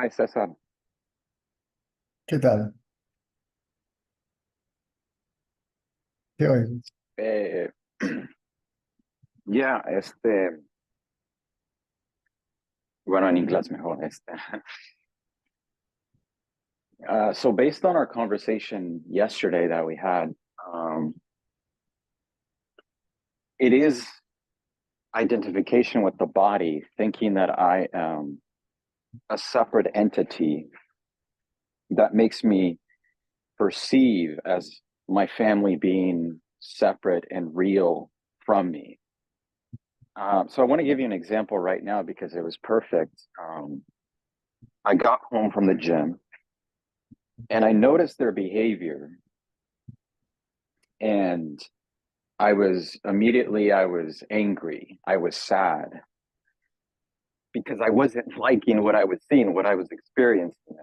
Hi, César. ¿Qué tal? ¿Qué oigo? Eh, ya, bueno, en inglés mejor. So based on our conversation yesterday that we had, it is identification with the body, thinking that I am a separate entity that makes me perceive as my family being separate and real from me. So I want to give you an example right now because it was perfect. I got home from the gym and I noticed their behavior, and I was angry. I was sad because I wasn't liking what I was seeing, what I was experiencing.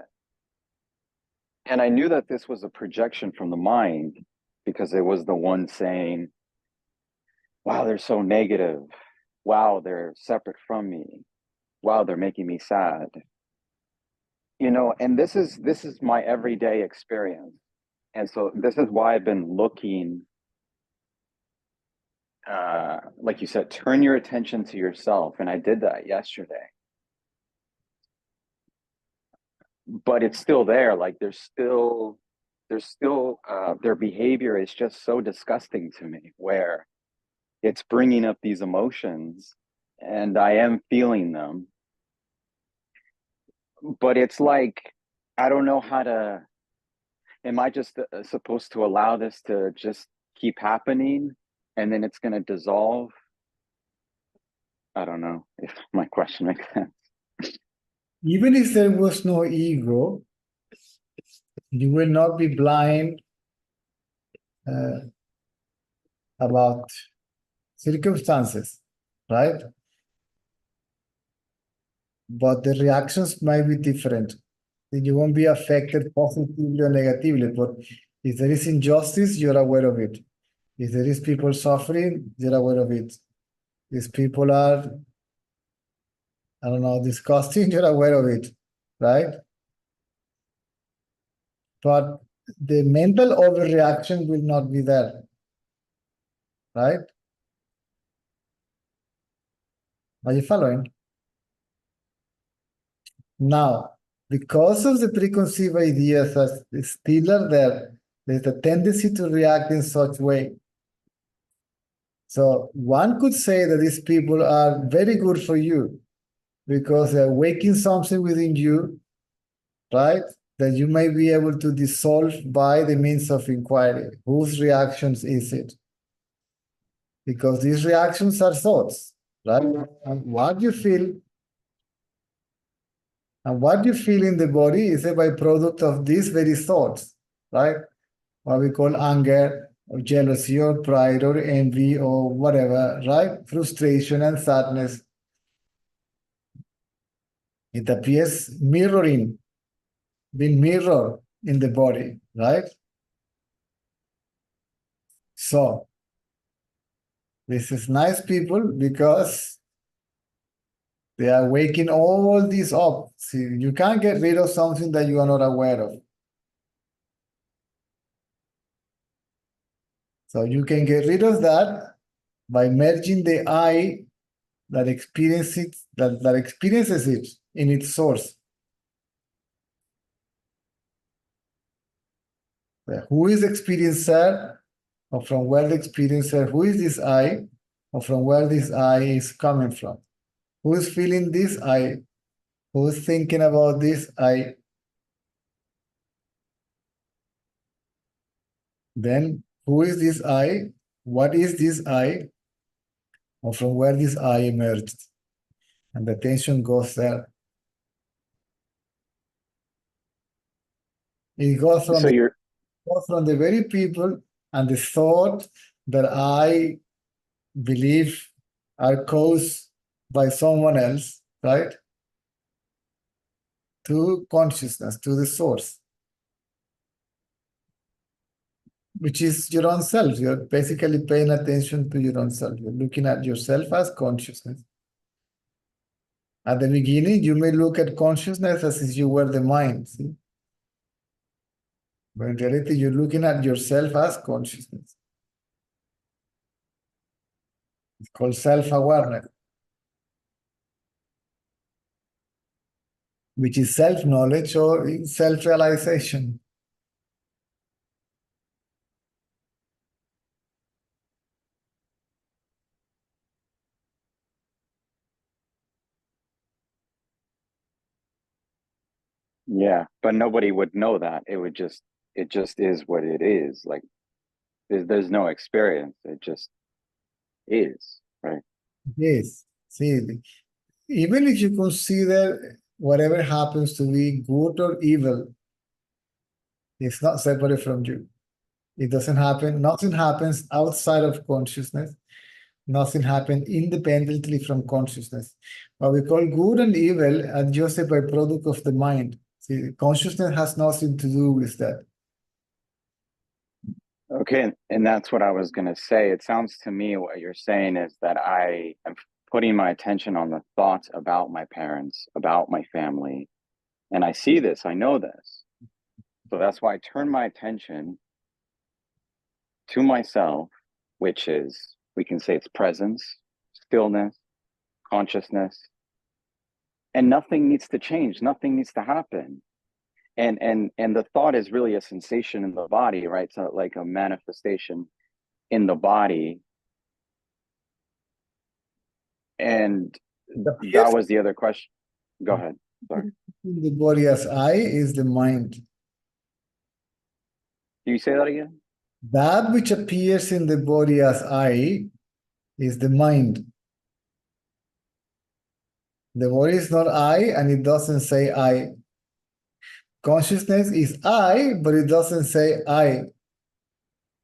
And I knew that this was a projection from the mind because it was the one saying, wow, they're so negative. Wow, they're separate from me. Wow, they're making me sad. And this is my everyday experience. And so this is why I've been looking, like you said, turn your attention to yourself. And I did that yesterday. But it's still there. Like their behavior is just so disgusting to me, where it's bringing up these emotions and I am feeling them. But it's like, I don't know how to, am I just supposed to allow this to just keep happening and then it's going to dissolve? I don't know if my question makes sense. Even if there was no ego, you will not be blind uh, about circumstances, right? But the reactions might be different. You won't be affected positively or negatively, but if there is injustice, you're aware of it. If there is people suffering, you're aware of it. If people are, I don't know, disgusting, you're aware of it, right? But the mental overreaction will not be there, right? Are you following? Now, because of the preconceived ideas that still are there, there's a tendency to react in such way. So one could say that these people are very good for you because they're waking something within you, right? That you may be able to dissolve by the means of inquiry. Whose reactions is it? Because these reactions are thoughts, right? And what you feel in the body is a byproduct of these very thoughts, right? What we call anger or jealousy or pride or envy or whatever, right? Frustration and sadness. It appears being mirrored in the body, right? So this is nice people because they are waking all these up. See, you can't get rid of something that you are not aware of. So you can get rid of that by merging the I that experiences it in its source. Who is experiencer, or from where the experiencer, who is this I, or from where this I is coming from? Who is feeling this I? Who is thinking about this I? Then who is this I? What is this I? Or from where this I emerged? And the attention goes there. It goes So you're from the very people and the thought that I believe are caused by someone else, right? To consciousness, to the source, which is your own self. You're basically paying attention to your own self. You're looking at yourself as consciousness. At the beginning, you may look at consciousness as if you were the mind, see? But in reality, you're looking at yourself as consciousness. It's called self-awareness, which is self-knowledge or self-realization. Yeah, but nobody would know that. It just is what it is. Like there's no experience. It just is, right? Yes. See, even if you consider whatever happens to be good or evil, it's not separate from you. It doesn't happen, nothing happens outside of consciousness. Nothing happens independently from consciousness. What we call good and evil are just a byproduct of the mind. See, consciousness has nothing to do with that. Okay, and that's what I was gonna say. It sounds to me what you're saying is that I am putting my attention on the thoughts about my parents, about my family, and I see this, I know this. So that's why I turn my attention to myself, which is, we can say it's presence, stillness, consciousness, and nothing needs to change, nothing needs to happen. And the thought is really a sensation in the body, right? So like a manifestation in the body. And The that piercing was the other question. Go ahead. Sorry. in the body as I is the mind. Do you say that again? That which appears in the body as I is the mind. The body is not I, and it doesn't say I. Consciousness is I, but it doesn't say I.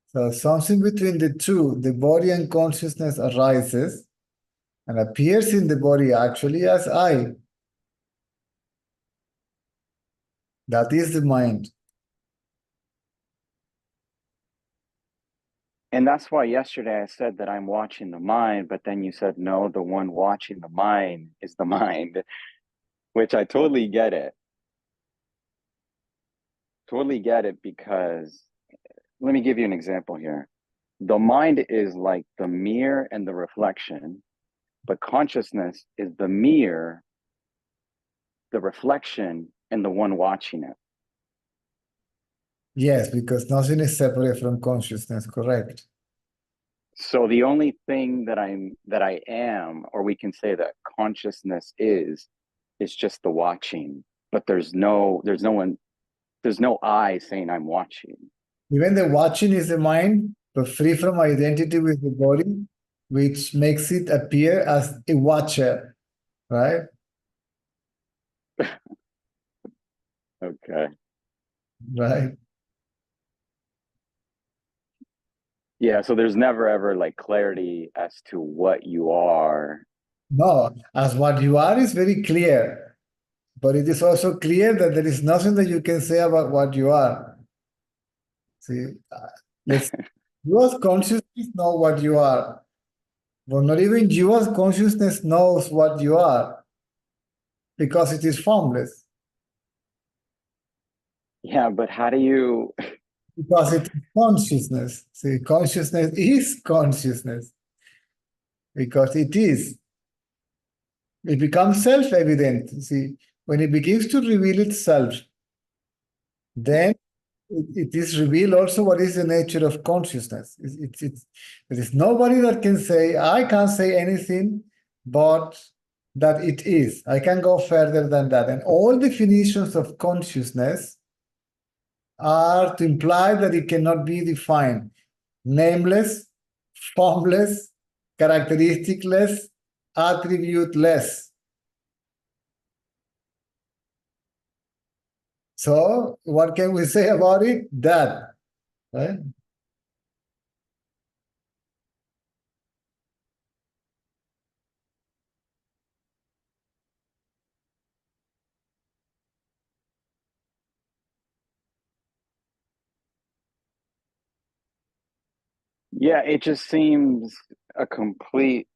So something between the two, the body and consciousness arises and appears in the body actually as I. That is the mind. And that's why yesterday I said that I'm watching the mind, but then you said, no, the one watching the mind is the mind, which I totally get it. Totally get it because let me give you an example here. The mind is like the mirror and the reflection, but consciousness is the mirror, the reflection, and the one watching it. Yes, because nothing is separate from consciousness, correct? So the only thing that I am, or we can say that consciousness is just the watching. But there's no one, there's no I saying I'm watching. Even the watching is the mind, but free from identity with the body, which makes it appear as a watcher, right? Okay. Right. Yeah, so there's never ever like clarity as to what you are. No, as what you are is very clear, but it is also clear that there is nothing that you can say about what you are. See, let's you as consciousness know what you are, but not even you as consciousness knows what you are because it is formless, Yeah, but how do you because it is consciousness. See, consciousness is consciousness because it is. It becomes self-evident. See, when it begins to reveal itself, then it is revealed also what is the nature of consciousness. There is nobody that can say, I can't say anything but that it is. I can go further than that. And all definitions of consciousness are to imply that it cannot be defined. Nameless, formless, characteristicless, attributeless. So what can we say about it? That, right? yeah, it just seems a complete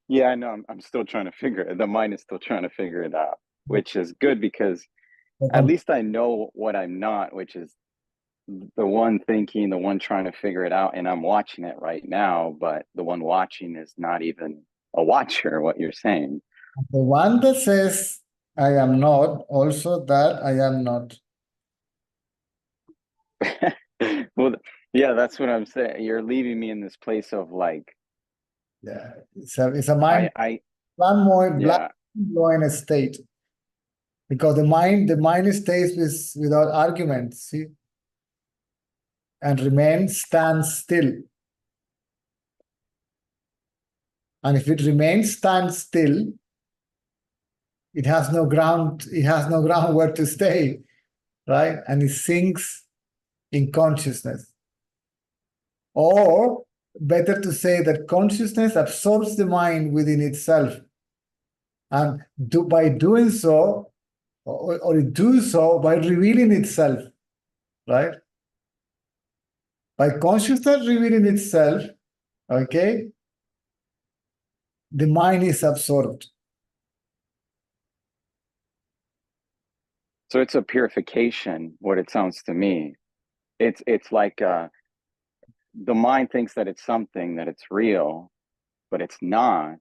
Yeah, I know. I'm still trying to figure it. The mind is still trying to figure it out, which is good because at least I know what I'm not, which is the one thinking, the one trying to figure it out, and I'm watching it right now, but the one watching is not even a watcher, what you're saying. The one that says, I am not, also that I am not. Well, yeah, that's what I'm saying. You're leaving me in this place of like, Yeah, it's a mind, I, one more blind yeah, blowing state. Because the mind stays without argument, see, and remains, stands still. And if it remains stands still, it has no groundwork to stay, right? And it sinks in consciousness. Or better to say that consciousness absorbs the mind within itself. And by doing so, or it do so by revealing itself, right? By consciousness revealing itself, okay, the mind is absorbed. so it's a purification, what it sounds to me. It's like the mind thinks that it's something, that it's real, but it's not.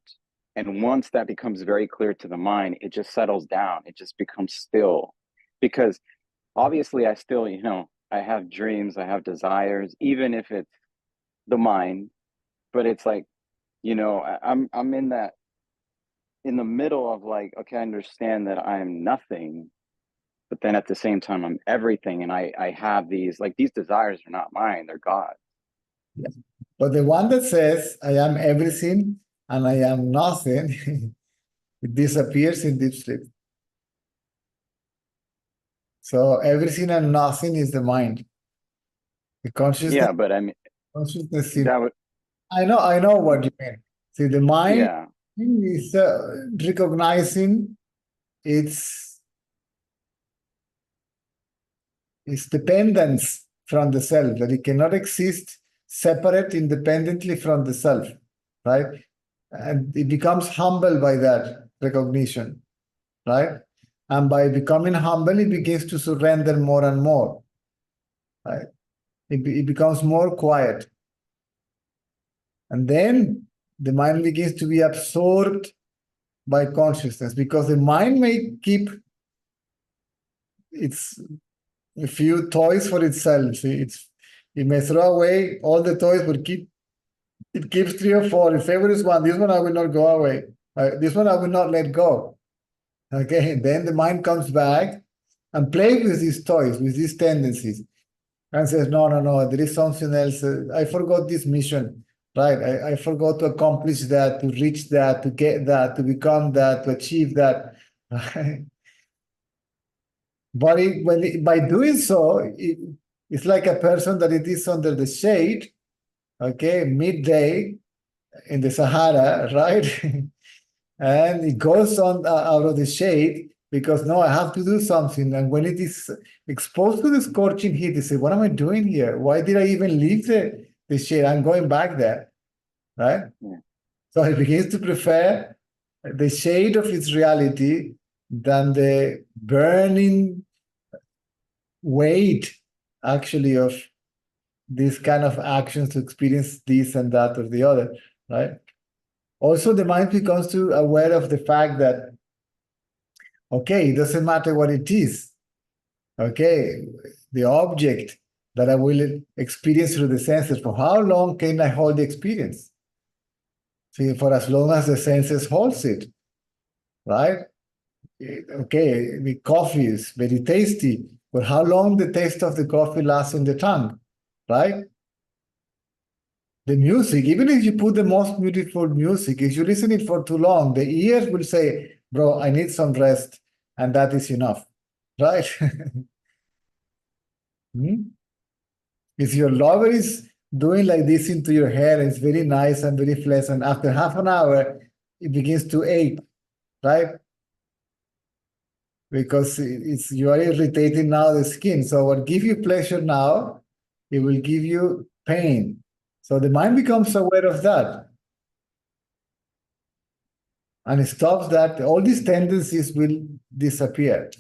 And once that becomes very clear to the mind, it just settles down. It just becomes still. Because obviously I still, I have dreams, I have desires, even if it's the mind, but it's like, I'm in the middle of like, okay, I understand that I'm nothing, but then at the same time I'm everything. And I have these desires are not mine, they're God. Yeah. But the one that says, I am everything and I am nothing, it disappears in deep sleep. So everything and nothing is the mind. The consciousness, Yeah, but I mean consciousness. that would I know what you mean. See, the mind yeah. is recognizing its its dependence from the self, that it cannot exist separate independently from the self, right? And it becomes humble by that recognition, right? And by becoming humble, it begins to surrender more and more, right? It becomes more quiet. And then the mind begins to be absorbed by consciousness, because the mind may keep its a few toys for itself. See, it may throw away all the toys, but it keeps three or four. Its favorite is one. This one I will not go away. This one I will not let go. Okay, then the mind comes back and plays with these toys, with these tendencies, and says, no, no, no, there is something else. I forgot this mission, right? I forgot to accomplish that, to reach that, to get that, to become that, to achieve that. But by doing so, it's like a person that it is under the shade, okay, midday in the Sahara, right? And it goes on out of the shade because no, I have to do something. And when it is exposed to the scorching heat, they say, what am I doing here? Why did I even leave the shade? I'm going back there, right? Yeah. So it begins to prefer the shade of its reality than the burning weight, actually, of these kind of actions to experience this and that or the other, right? Also, the mind becomes too aware of the fact that, okay, it doesn't matter what it is. Okay, the object that I will experience through the senses, for how long can I hold the experience? See, for as long as the senses holds it, right? Okay, the coffee is very tasty, but how long the taste of the coffee lasts in the tongue, right? The music, even if you put the most beautiful music, if you listen it for too long, the ears will say, bro, I need some rest, and that is enough, right? Hmm? If your lover is doing like this into your hair, it's very nice and very pleasant. After half an hour, it begins to ache, right? Because it's you are irritating now the skin. So what gives you pleasure now, it will give you pain. So the mind becomes aware of that. and it stops that, all these tendencies will disappear.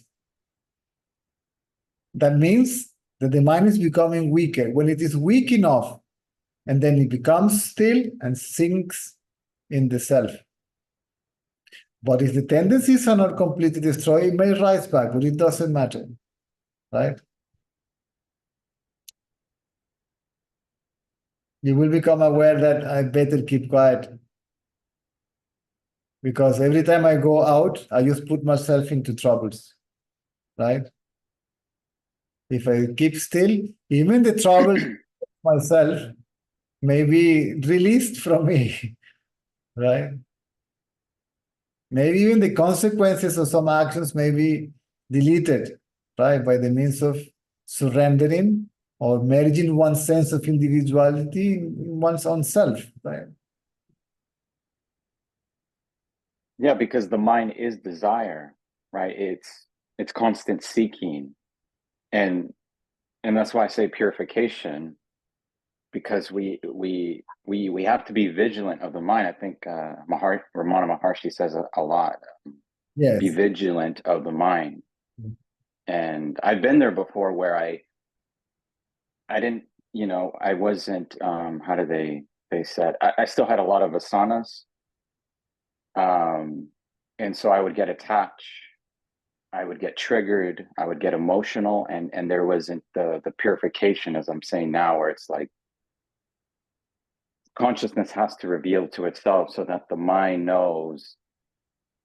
That means that the mind is becoming weaker. When it is weak enough, and then it becomes still and sinks in the self. But if the tendencies are not completely destroyed, it may rise back, but it doesn't matter, right? You will become aware that I better keep quiet, because every time I go out, I just put myself into troubles, right? If I keep still, even the troubles myself may be released from me, right? Maybe even the consequences of some actions may be deleted, right? By the means of surrendering or merging one's sense of individuality in one's own self, right? Yeah, because the mind is desire, right? It's constant seeking, and that's why I say purification, because we have to be vigilant of the mind. I think Ramana Maharshi says a lot. Be Yes. vigilant of the mind, and I've been there before where I didn't, I wasn't. How do they said I still had a lot of asanas, and so I would get attached. I would get triggered, I would get emotional, and there wasn't the purification, as I'm saying now, where it's like consciousness has to reveal to itself so that the mind knows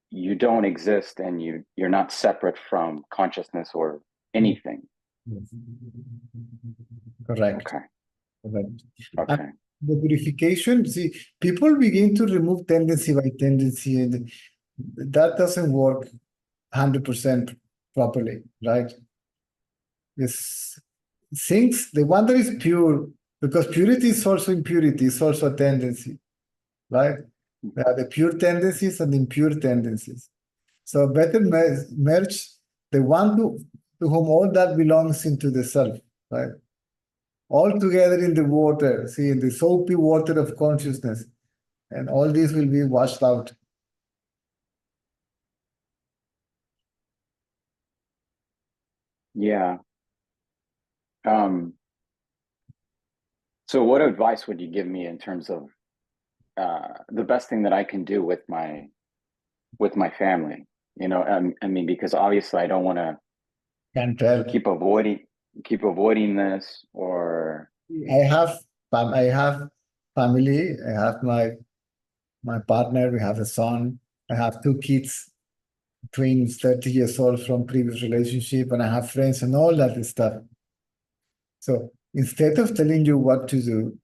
you don't exist and you're not separate from consciousness or anything. Correct. Okay. Correct. Okay. And the purification, see, people begin to remove tendency by tendency, and that doesn't work 100% properly, right? This things, the one that is pure, because purity is also impurity, is also a tendency, right? There are the pure tendencies and impure tendencies. So better merge the one to whom all that belongs into the self, right? All together in the water, see, in the soapy water of consciousness, and all these will be washed out. Yeah. So what advice would you give me in terms of the best thing that I can do with my family? I mean, because obviously I don't want to Can tell. keep avoiding this, or I have family. I have my partner. We have a son. I have two kids, twins, 30 years old from previous relationship, and I have friends and all that stuff. So instead of telling you what to do,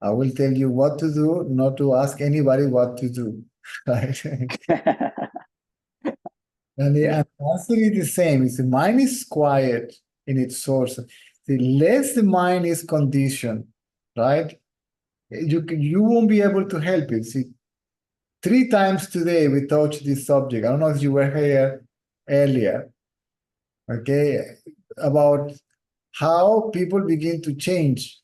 I will tell you what to do, not to ask anybody what to do. Right? And the answer is the same. If the mind is quiet in its source, the less the mind is conditioned, right? You won't be able to help it. See, 3 times today we touched this subject. I don't know if you were here earlier, okay, about how people begin to change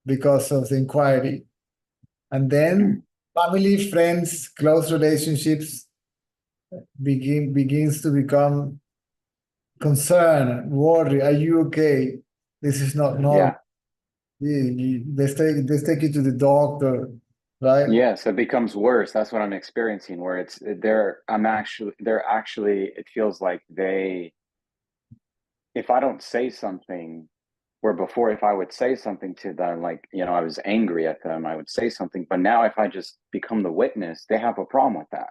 because of the inquiry. And then family, friends, close relationships begins to become concern, worry. Are you okay? This is not normal. yeah. Let's take you to the doctor, right? Yes, it becomes worse. That's what I'm experiencing, where they're actually, it feels like if I don't say something, where before if I would say something to them, like, I was angry at them, I would say something, but now if I just become the witness, they have a problem with that.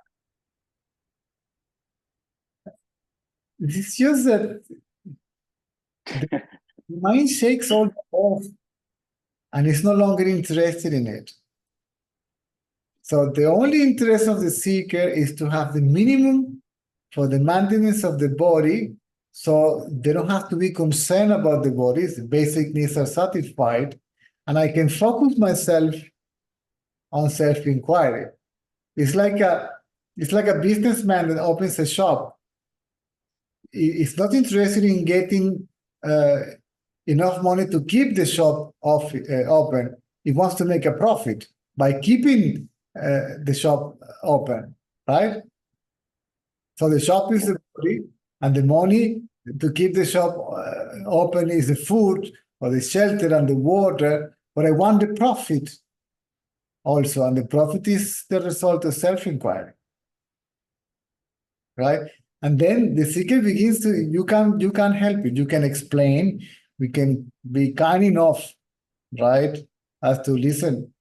It's just that the mind shakes all off and is no longer interested in it. So the only interest of the seeker is to have the minimum for the maintenance of the body, so they don't have to be concerned about the bodies. The basic needs are satisfied, and I can focus myself on self-inquiry. It's like a businessman that opens a shop. He's not interested in getting enough money to keep the shop open. He wants to make a profit by keeping the shop open. right? So the shop is the body, and the money to keep the shop open is the food or the shelter and the water. But I want the profit also, and the profit is the result of self-inquiry, right? And then the seeker begins to you can help it. You can explain. We can be kind enough, right, as to listen.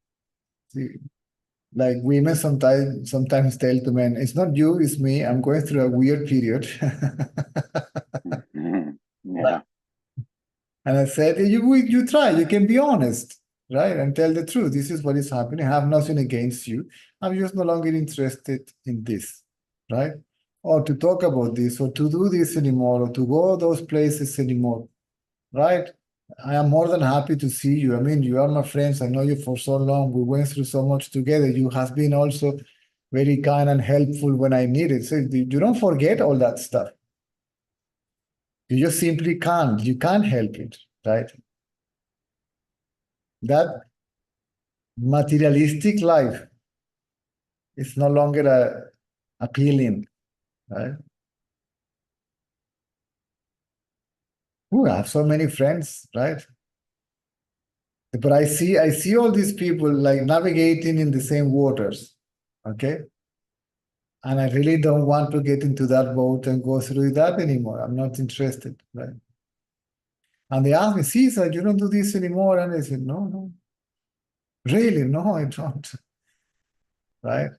Like women sometimes tell to men, it's not you, it's me. I'm going through a weird period. Mhm. Yeah. And I said, you try, you can be honest, right? And tell the truth. This is what is happening. I have nothing against you. I'm just no longer interested in this, right? Or to talk about this, or to do this anymore, or to go those places anymore, right? I am more than happy to see you. I mean, you are my friends. I know you for so long. We went through so much together. You have been also very kind and helpful when I needed. So you don't forget all that stuff. You just simply can't. You can't help it, right? That materialistic life is no longer appealing, right? Ooh, I have so many friends, right? But I see all these people like navigating in the same waters, okay? And I really don't want to get into that boat and go through that anymore. I'm not interested, right? And they asked me, Cesar, you don't do this anymore? And I said, no, no, really, no, I don't, right?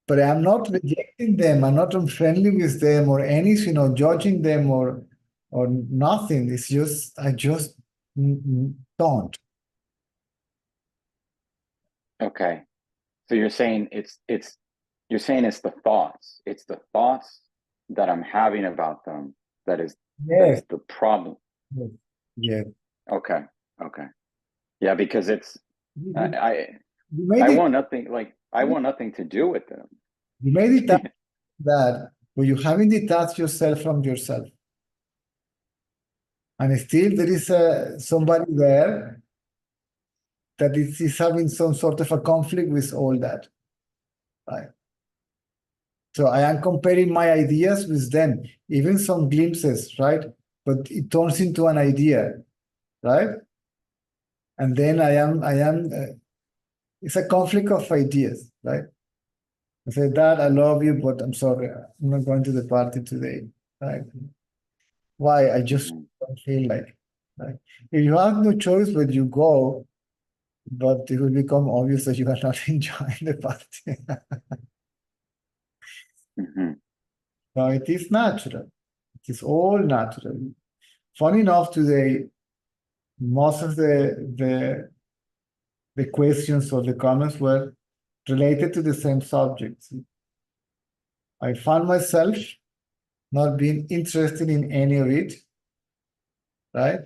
But I'm not rejecting them. I'm not unfriendly with them or anything, or judging them or nothing. It's just I just don't. Okay. So you're saying it's the thoughts. It's the thoughts that I'm having about them that is Yes, the problem. yes, yes. Okay. Okay. Yeah, because it's You, I you made I it. want nothing like I want nothing to do with them. You made it that where you haven't detached yourself from yourself, and still there is somebody there that is having some sort of a conflict with all that, right? So I am comparing my ideas with them, even some glimpses, right? But it turns into an idea, right? And then it's a conflict of ideas, right? I say, Dad, I love you, but I'm sorry, I'm not going to the party today, right? Why? I just Mhm. don't feel like it, right? If you have no choice, but you go, but it will become obvious that you are not enjoying the party. Mhm. No, it is natural. It is all natural. Funny enough, today, most of the questions or the comments were related to the same subjects. I found myself not being interested in any of it, right?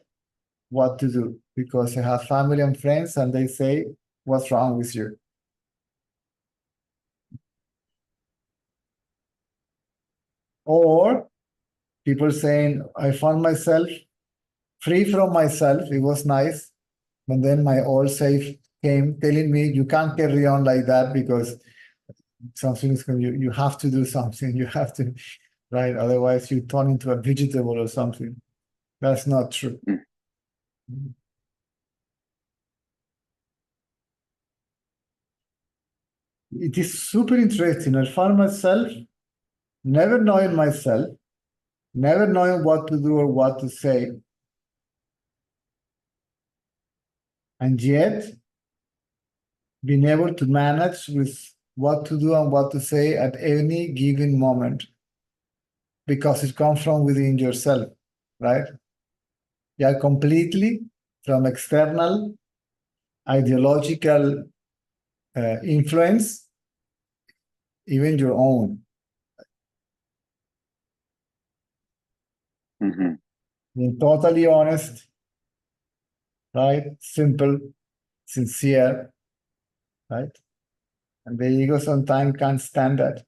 What to do because I have family and friends and they say, what's wrong with you? Or people saying, I found myself free from myself. It was nice. And then my old self came telling me, you can't carry on like that because something is going, you have to do something. You have to, right? Otherwise, you turn into a vegetable or something. That's not true. Mm. It is super interesting. I found myself never knowing myself, never knowing what to do or what to say, and yet being able to manage with what to do and what to say at any given moment because it comes from within yourself, right? You are completely from external ideological influence, even your own. Mhm. Being totally honest, right? Simple, sincere, right? And the ego sometimes can't stand that.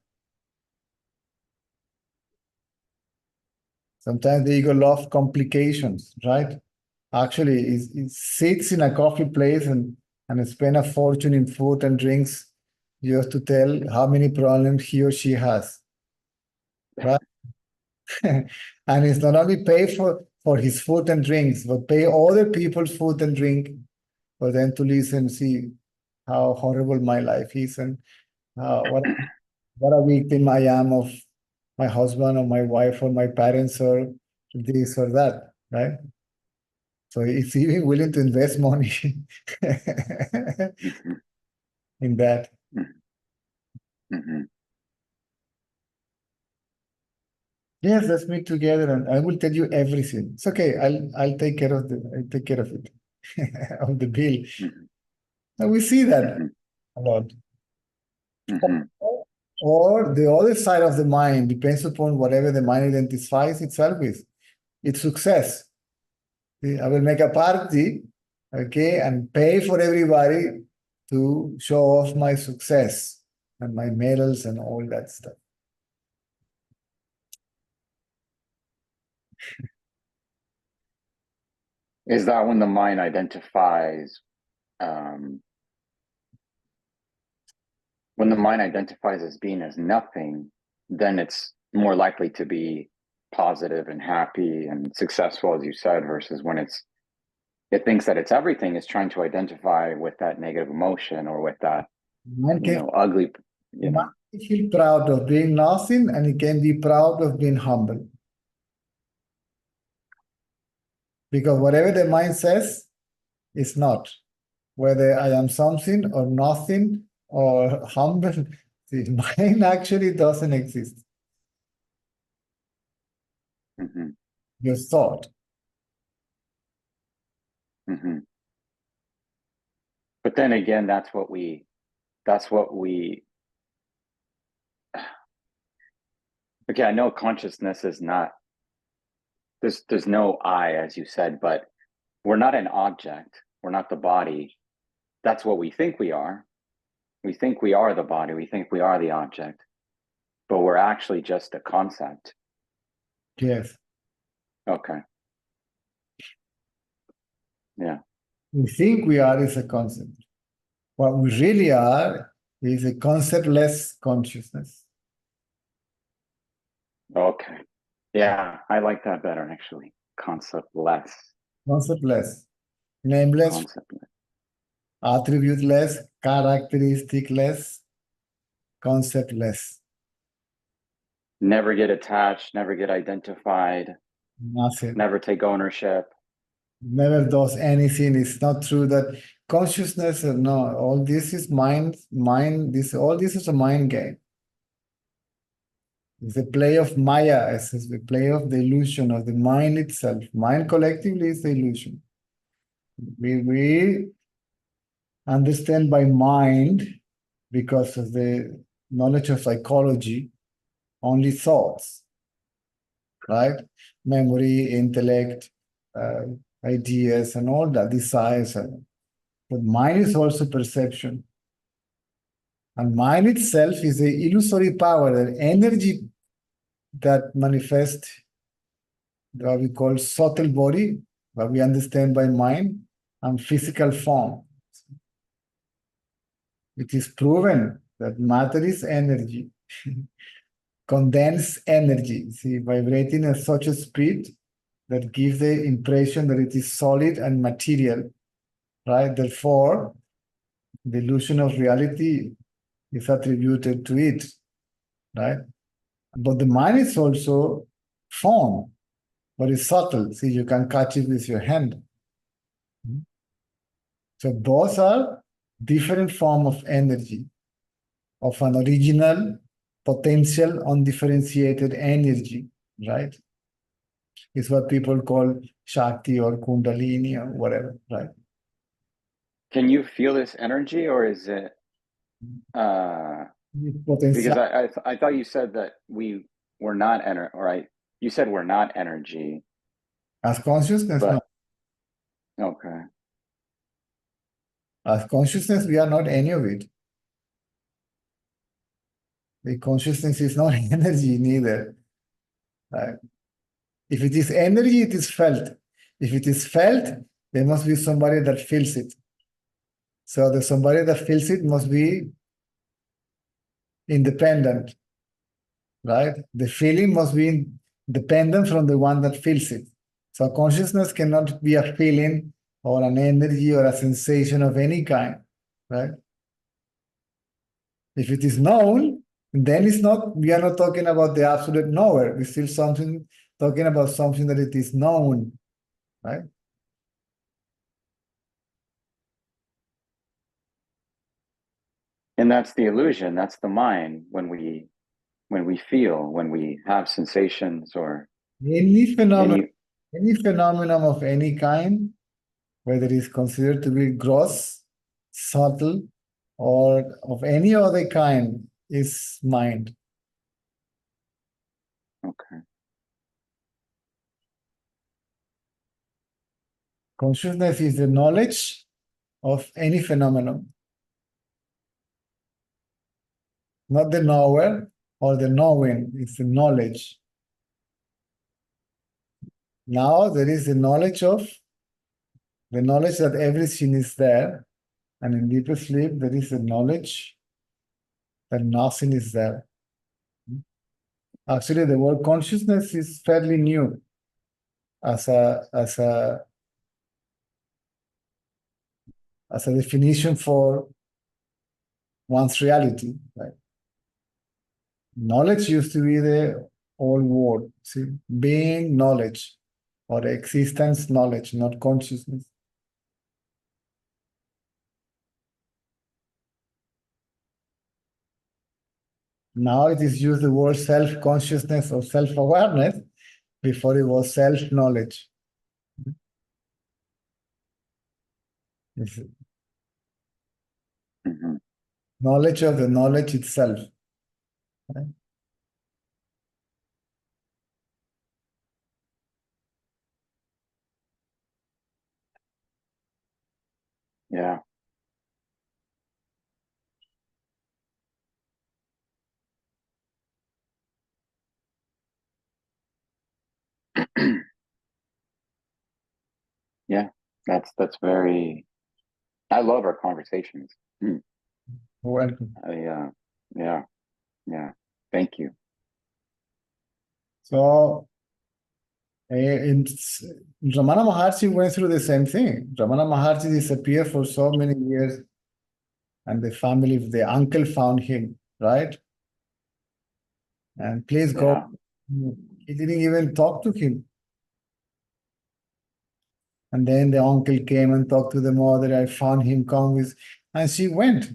Sometimes the ego loves complications, right? Actually, it sits in a coffee place and spend a fortune in food and drinks you have to tell how many problems he or she has, right? And it's not only pay for his food and drinks, but pay other people's food and drink for them to listen, see how horrible my life is and what a victim I am of my husband or my wife or my parents or this or that, right? So it's even willing to invest money Mhm. in that. Mhm. Yes, let's meet together and I will tell you everything. It's okay. I'll take care of it. Of the bill. Mhm. And we see that Mhm. a lot. Mhm. Or the other side of the mind depends upon whatever the mind identifies itself with. It's success. I will make a party, okay, and pay for everybody to show off my success and my medals and all that stuff. Is that when the mind identifies, um, when the mind identifies as being as nothing, then it's more likely to be positive and happy and successful, as you said, versus when it thinks that it's everything, is trying to identify with that negative emotion or with that, Mind can, ugly, the mind can feel proud of being nothing and it can be proud of being humble. Because whatever the mind says is not. Whether I am something or nothing or humble, the mind actually doesn't exist. Mhm. Your thought. Mhm. But then again, that's what we, okay, I know consciousness is not, there's no I, as you said, but we're not an object. We're not the body. That's what we think we are. We think we are the body. We think we are the object, but we're actually just a concept. Yes. Okay. Yeah. We think we are is a concept. What we really are is a conceptless consciousness. Okay. Yeah. I like that better, actually. Conceptless. Conceptless. Nameless, Conceptless. attributeless, characteristicless, conceptless. Never get attached, never get identified, Nothing. never take ownership. Never does anything. It's not true that consciousness, no, all this is all this is a mind game. It's a play of Maya, it's the play of the illusion of the mind itself. Mind collectively is the illusion. We understand by mind, because of the knowledge of psychology, only thoughts, right? Memory, intellect, uh, ideas, and all that, desires. But mind is also perception. And mind itself is the illusory power, the energy that manifests what we call subtle body, what we understand by mind, and physical form. It is proven that matter is energy, condensed energy, see, vibrating at such a speed that gives the impression that it is solid and material, right? Therefore, the illusion of reality is attributed to it, right? But the mind is also form, but it's subtle. See, you can catch it with your hand. So both are different form of energy, of an original, potential, undifferentiated energy, right? It's what people call Shakti or Kundalini or whatever, right? Can you feel this energy, or is it because Potential I thought you said that we're not right? You said we're not energy, as consciousness, no. but okay. As consciousness, we are not any of it. The consciousness is not energy neither, right? If it is energy, it is felt. If it is felt, there must be somebody that feels it. So the somebody that feels it must be independent, right? The feeling must be dependent from the one that feels it. So consciousness cannot be a feeling or an energy or a sensation of any kind, right? If it is known, then it's not, we are not talking about the absolute knower. We're still talking about something that it is known, right? And that's the illusion. That's the mind when we feel, when we have sensations or Any phenomenon, any. any phenomenon of any kind, whether it is considered to be gross, subtle, or of any other kind, is mind. Okay. Consciousness is the knowledge of any phenomenon, not the knower or the knowing, it's the knowledge. Now there is the knowledge that everything is there, and in deeper sleep there is the knowledge that nothing is there. Actually, the word consciousness is fairly new as a definition for one's reality. Right? Knowledge used to be the old word, see, being knowledge or existence knowledge, not consciousness. Now it is used the word self-consciousness or self-awareness. Before it was self-knowledge. Mhm. Knowledge of the knowledge itself. Right? Yeah. Yeah. That's very. I love our conversations. Mm. Welcome. Yeah. Yeah. Thank you. So in Ramana Maharshi went through the same thing. Ramana Maharshi disappeared for so many years, and the family, the uncle found him, right? And please go, Yeah. he didn't even talk to him. And then the uncle came and talked to the mother. I found him, come with, and she went.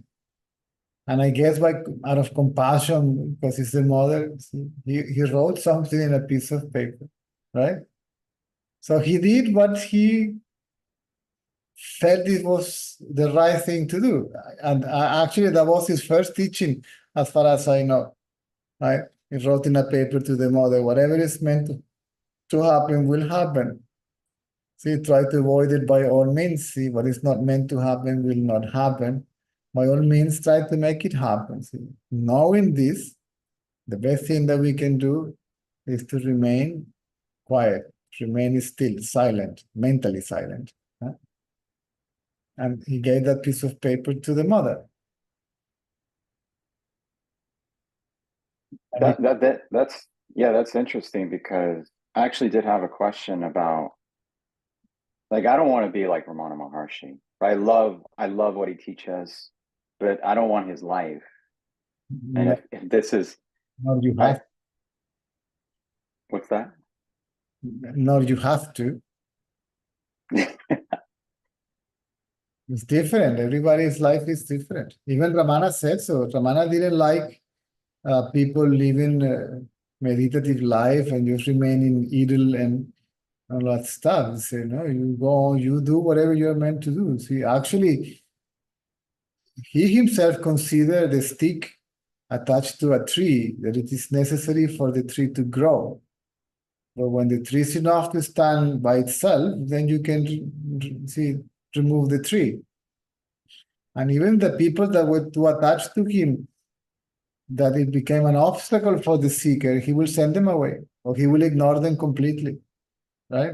And I guess by out of compassion, because it's the mother, he wrote something in a piece of paper, right? So he did what he felt it was the right thing to do. And actually, that was his first teaching, as far as I know, right? He wrote in a paper to the mother, whatever is meant to happen will happen. See, try to avoid it by all means. See, what is not meant to happen will not happen. By all means, try to make it happen. See, knowing this, the best thing that we can do is to remain quiet, remain still, silent, mentally silent. Huh? And he gave that piece of paper to the mother. And That's yeah, that's interesting because I actually did have a question about, like, I don't want to be like Ramana Maharshi. I love what he teaches, but I don't want his life. And if this is nor you I have, what's that? nor you have to. It's different. Everybody's life is different. Even Ramana said so. Ramana didn't like people living meditative life and just remain in idle and all that stuff. He said, no, you go, you do whatever you're meant to do. See, actually, he himself considered the stick attached to a tree, that it is necessary for the tree to grow. But when the tree is enough to stand by itself, then you can remove the tree. And even the people that were too attached to him, that it became an obstacle for the seeker, he will send them away or he will ignore them completely, right?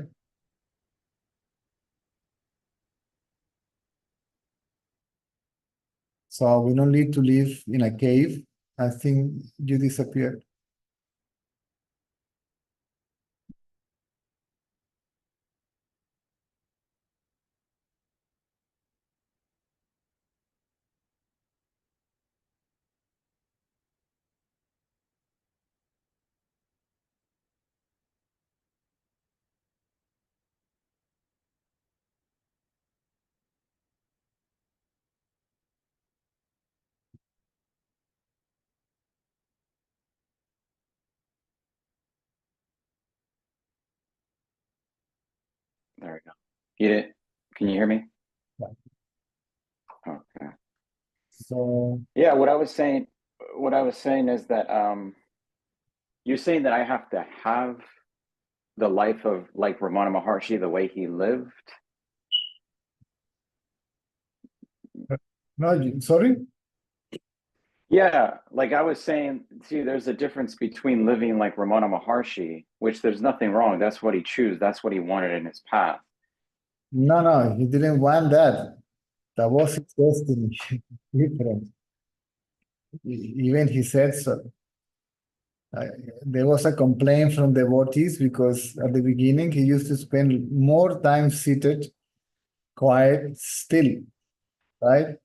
So we don't need to live in a cave I think you disappeared. There we go. You did. Can you hear me? Yeah. Okay. So Yeah, what I was saying is that you're saying that I have to have the life of like Ramana Maharshi the way he lived. no, sorry. Yeah, like I was saying, see, there's a difference between living like Ramana Maharshi, which there's nothing wrong. That's what he chose. That's what he wanted in his path. No, no, he didn't want that. That was his destiny. Different. Even he said so. Uh, there was a complaint from devotees because at the beginning he used to spend more time seated, quiet, still, right?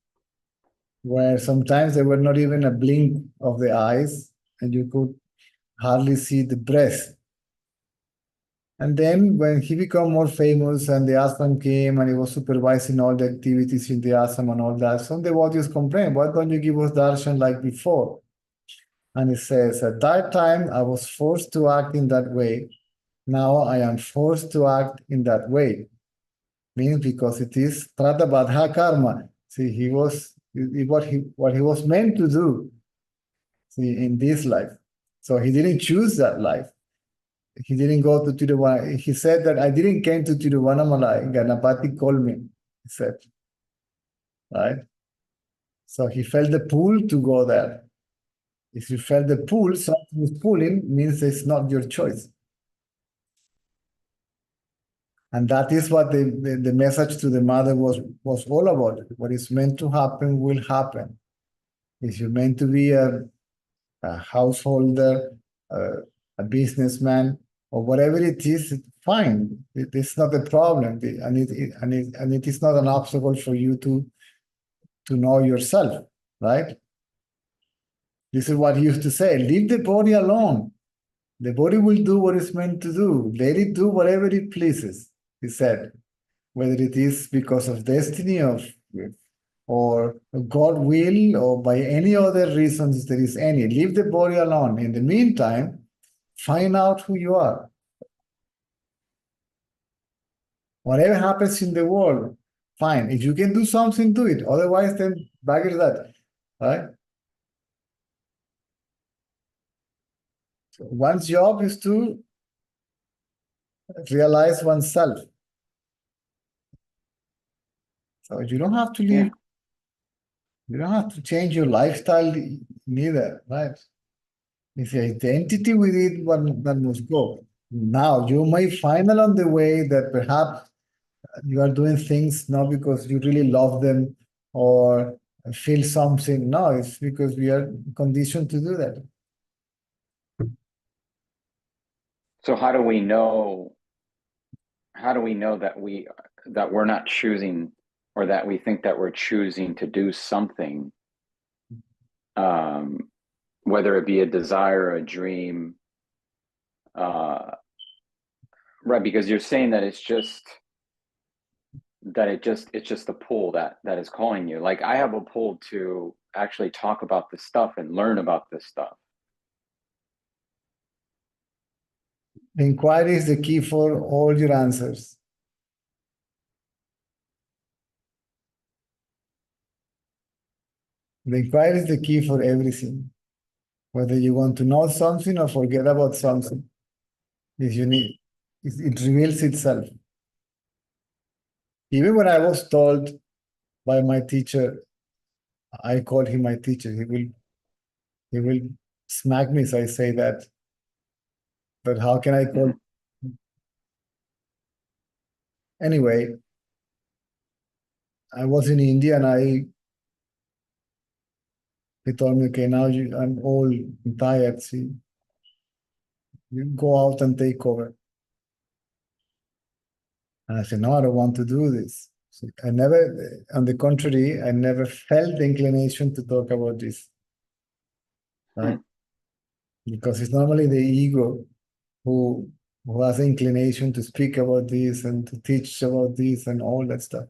Where sometimes there were not even a blink of the eyes, and you could hardly see the breath. And then when he became more famous and the ashram came and he was supervising all the activities in the ashram and all that, some devotees complained, why don't you give us darshan like before? And he says, at that time I was forced to act in that way. Now I am forced to act in that way. Means because it is pratibadha karma. See, what he was meant to do, see, in this life. So he didn't choose that life. He didn't go to Tiruvana. He said that I didn't came to Tiruvannamalai. Ganapati called me. He said, right? So he felt the pull to go there. If you felt the pull, something is pulling, means it's not your choice. And that is what the message to the mother was all about. What is meant to happen will happen. If you're meant to be a householder, a businessman, or whatever it is, fine. It's not a problem, and it is not an obstacle for you to know yourself, right? This is what he used to say: leave the body alone. The body will do what it's meant to do. Let it do whatever it pleases. He said, whether it is because of destiny or God will, or by any other reasons there is any. Leave the body alone. In the meantime, find out who you are. Whatever happens in the world, fine. If you can do something, do it. Otherwise, then back at that. Right? So one's job is to realize oneself. So you don't have to Yeah. leave, you don't have to change your lifestyle neither, right? It's the identity with it one that must go. Now you may find along the way that perhaps you are doing things not because you really love them or feel something. No, it's because we are conditioned to do that. So how do we know that we're not choosing, or that we think that we're choosing to do something, um, whether it be a desire, a dream, uh, right? Because you're saying that it's just a pull that is calling you. Like I have a pull to actually talk about this stuff and learn about this stuff. The inquiry is the key for all your answers. The inquiry is the key for everything. Whether you want to know something or forget about something, if you need, it reveals itself. Even when I was told by my teacher, I call him my teacher. He will smack me if I say that. But how can I call? Mhm. Anyway, I was in India and I He told me, okay, now I'm old and tired. See, you go out and take over. And I said, no, I don't want to do this. So I never, on the contrary, I never felt the inclination to talk about this, right? Hmm. Because it's normally the ego who has the inclination to speak about this and to teach about this and all that stuff.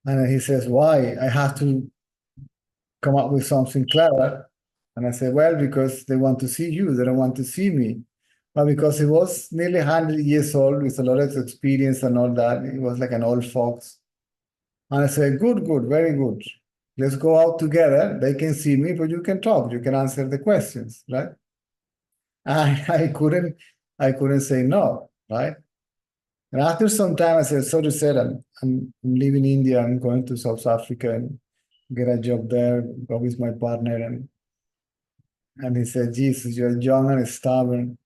And he says, why? I have to come up with something clever. And I said, well, because they want to see you, they don't want to see me. But because he was nearly 100 years old with a lot of experience and all that, he was like an old fox. And I said, good, good, very good. Let's go out together. They can see me, but you can talk, you can answer the questions, right? I couldn't say no, right? And after some time, I said, sorry, said I'm leaving India, I'm going to South Africa and get a job there, go with my partner. And he said, Jesus, you're young and stubborn.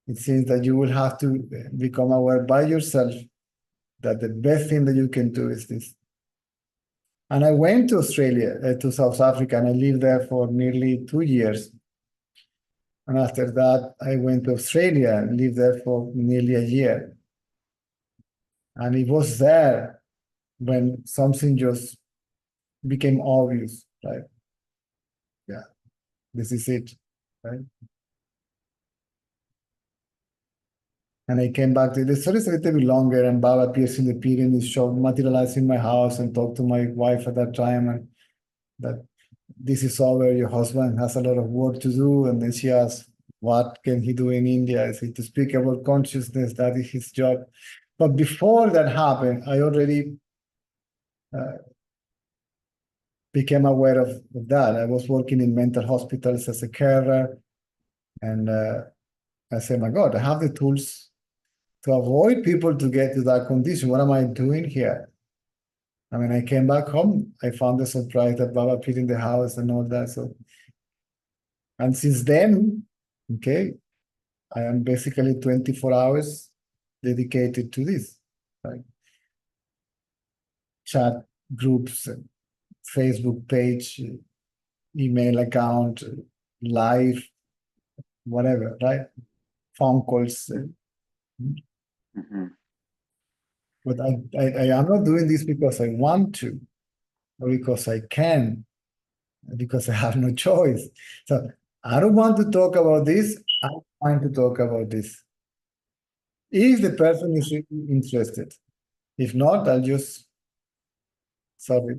It seems that you will have to become aware by yourself that the best thing that you can do is this. And I went to Australia, to South Africa, and I lived there for nearly 2 years. And after that, I went to Australia and lived there for nearly a year. And it was there when something just became obvious, right? Yeah, this is it, right? And I came back to the story is a little bit longer, and Bob appears in the period, is shown materialized in my house and talked to my wife at that time, and that this is over, your husband has a lot of work to do. And then she asked, what can he do in India? I said, to speak about consciousness, that is his job. But before that happened, I already became aware of that. I was working in mental hospitals as a carer, and I said, my God, I have the tools to avoid people to get to that condition. What am I doing here? I mean, I came back home, I found a surprise that Baba appeared in the house and all that. So, and since then, okay, I am basically 24 hours dedicated to this, right? Chat groups, Facebook page, email account, live, whatever, right? Phone calls. Hmm. But I am not doing this because I want to, or because I can, because I have no choice. So I don't want to talk about this. I'm trying to talk about this. If the person is interested. If not, I'll just sorry.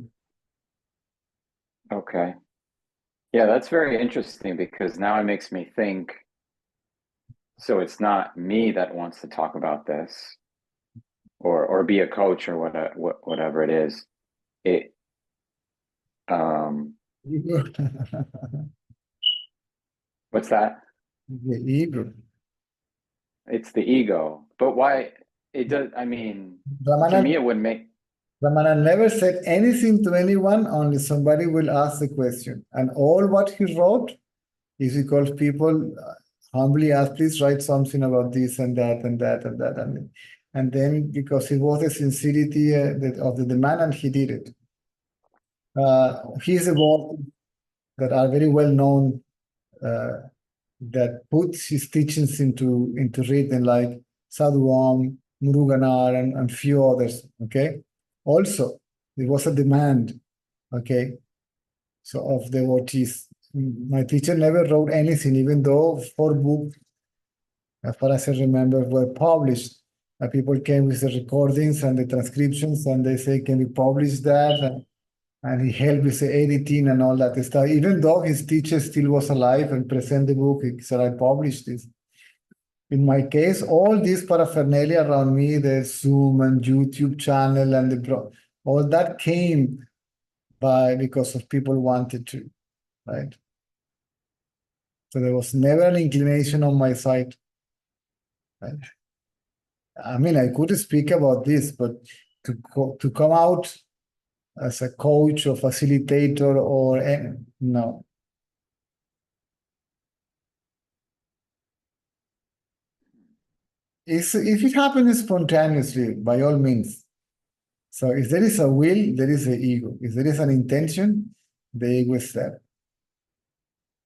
Okay. Yeah, that's very interesting because now it makes me think, so it's not me that wants to talk about this or be a coach or whatever it is. It um what's that? The ego. It's the ego. But why it does, I mean, to Ramana, me it would make Ramana never said anything to anyone, only somebody will ask the question. And all what he wrote is because people humbly asked, please write something about this and that and that and that. And then because it was the sincerity of the demand, and he did it. He's a word that are very well known, uh, that puts his teachings into written, like Sadhu Om, Muruganar, and few others. Okay. Also, there was a demand. Okay, so of devotees. My teacher never wrote anything, even though 4 books, as far as I remember, were published. People came with the recordings and the transcriptions, and they say, can we publish that? And he helped with the editing and all that stuff. Even though his teacher still was alive and present the book, he said, I published this. In my case, all this paraphernalia around me, the Zoom and YouTube channel and all that came by because of people wanted to, right? So there was never an inclination on my side, right? I mean, I could speak about this, but to come out as a coach or facilitator or no. If it happens spontaneously, by all means. So if there is a will, there is an ego. If there is an intention, the ego step,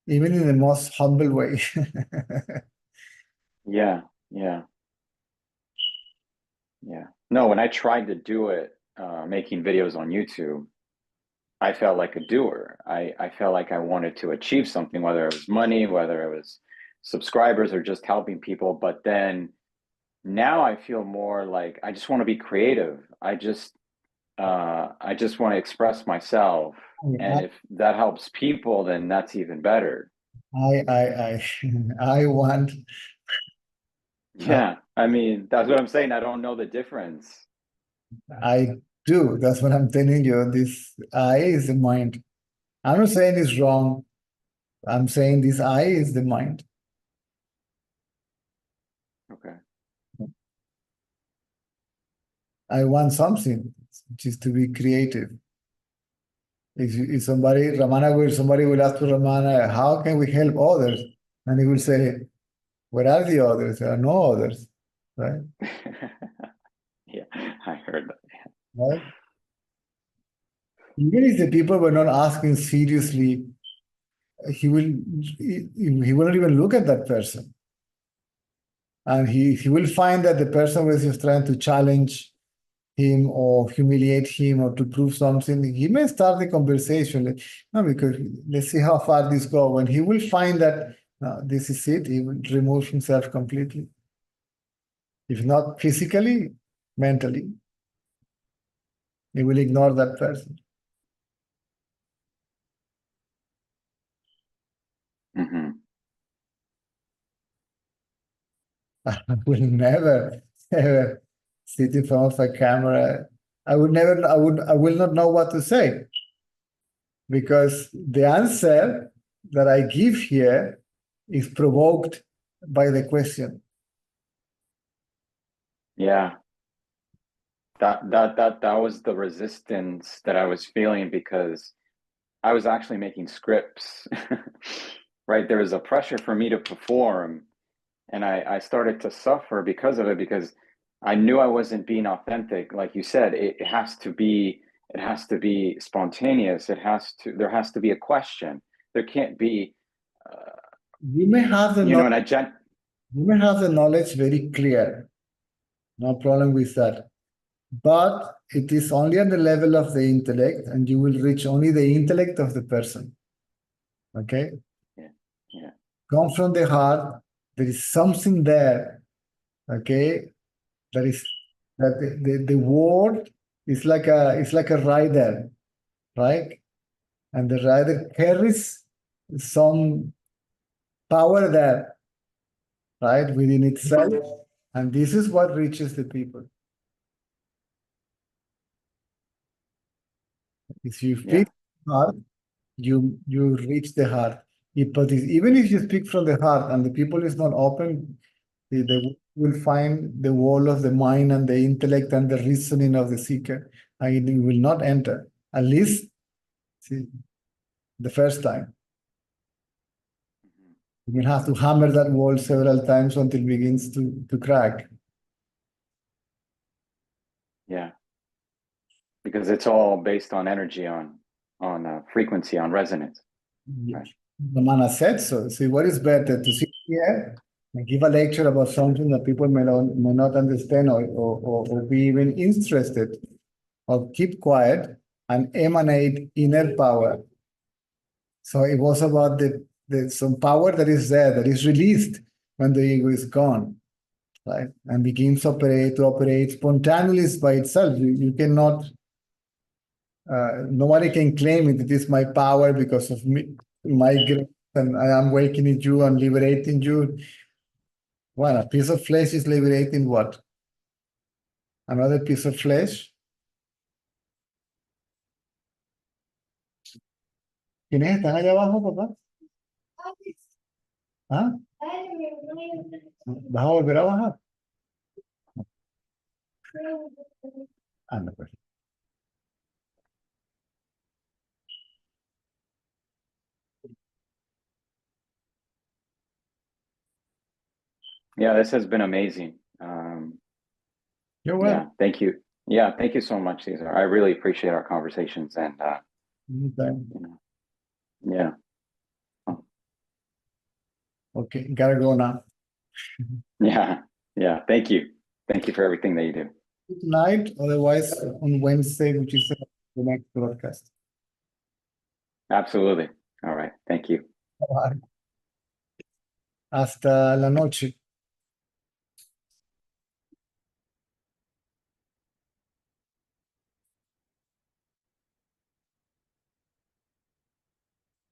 even in the most humble way. Yeah, yeah, yeah. No, when I tried to do it, making videos on YouTube, I felt like a doer. I felt like I wanted to achieve something, whether it was money, whether it was subscribers, or just helping people. But then now I feel more like I just want to be creative. I just want to express myself. And if that helps people, then that's even better. I want, Yeah. I mean, that's what I'm saying. I don't know the difference. I do. That's what I'm telling you. This I is the mind. I'm not saying it's wrong. I'm saying this I is the mind. Okay. I want something, which is to be creative. If somebody will ask to Ramana, how can we help others? And he will say, where are the others? There are no others, right? Yeah, I heard that. Right? Even if the people were not asking seriously, he will he will not even look at that person. And he will find that the person was just trying to challenge him or humiliate him or to prove something. He may start the conversation. No, because let's see how far this goes. When he will find that this is it, he will remove himself completely. If not physically, mentally, he will ignore that person. Mm-hmm. I will never, ever sit in front of a camera. I will not know what to say because the answer that I give here is provoked by the question. Yeah, that was the resistance that I was feeling because I was actually making scripts, right? There was a pressure for me to perform, and I started to suffer because of it because I knew I wasn't being authentic. Like you said, it has to be spontaneous. There has to be a question. There can't be, uh, You may have the you know, knowledge, and I gen you may have the knowledge very clear, no problem with that. But it is only at the level of the intellect, and you will reach only the intellect of the person. Okay? yeah, yeah, Come from the heart. There is something there. Okay? That is that the word is like a rider, right? And the rider carries some power there, right, within itself. And this is what reaches the people. If you yeah, speak heart, you reach the heart. But even if you speak from the heart and the people is not open, they will find the wall of the mind and the intellect and the reasoning of the seeker, and it will not enter, at least see, the first time. You will have to hammer that wall several times until it begins to crack. yeah. Because it's all based on energy, on frequency, on resonance. Right. The man said so. See, what is better to sit here and give a lecture about something that people may not understand or be even interested, or keep quiet and emanate inner power. So it was about the some power that is there, that is released when the ego is gone, right? And begins to operate spontaneously by itself. You cannot, nobody can claim it is my power because of me, my grace, and I am wakening you and liberating you. Well, a piece of flesh is liberating what? Another piece of flesh. ¿Quiénes están allá abajo, papá? ¿Ah? ¿Vas a volver a bajar? Anda, pues. Yeah, this has been amazing. You're Yeah, welcome. thank you. Yeah, thank you so much, Cesar. I really appreciate our conversations, and Anytime. you know, Yeah. Okay, gotta go now. Yeah. Yeah. Thank you. Thank you for everything that you do. Tonight, otherwise on Wednesday, which is the next broadcast. Absolutely. All right. Thank you. Bye. Hasta la noche.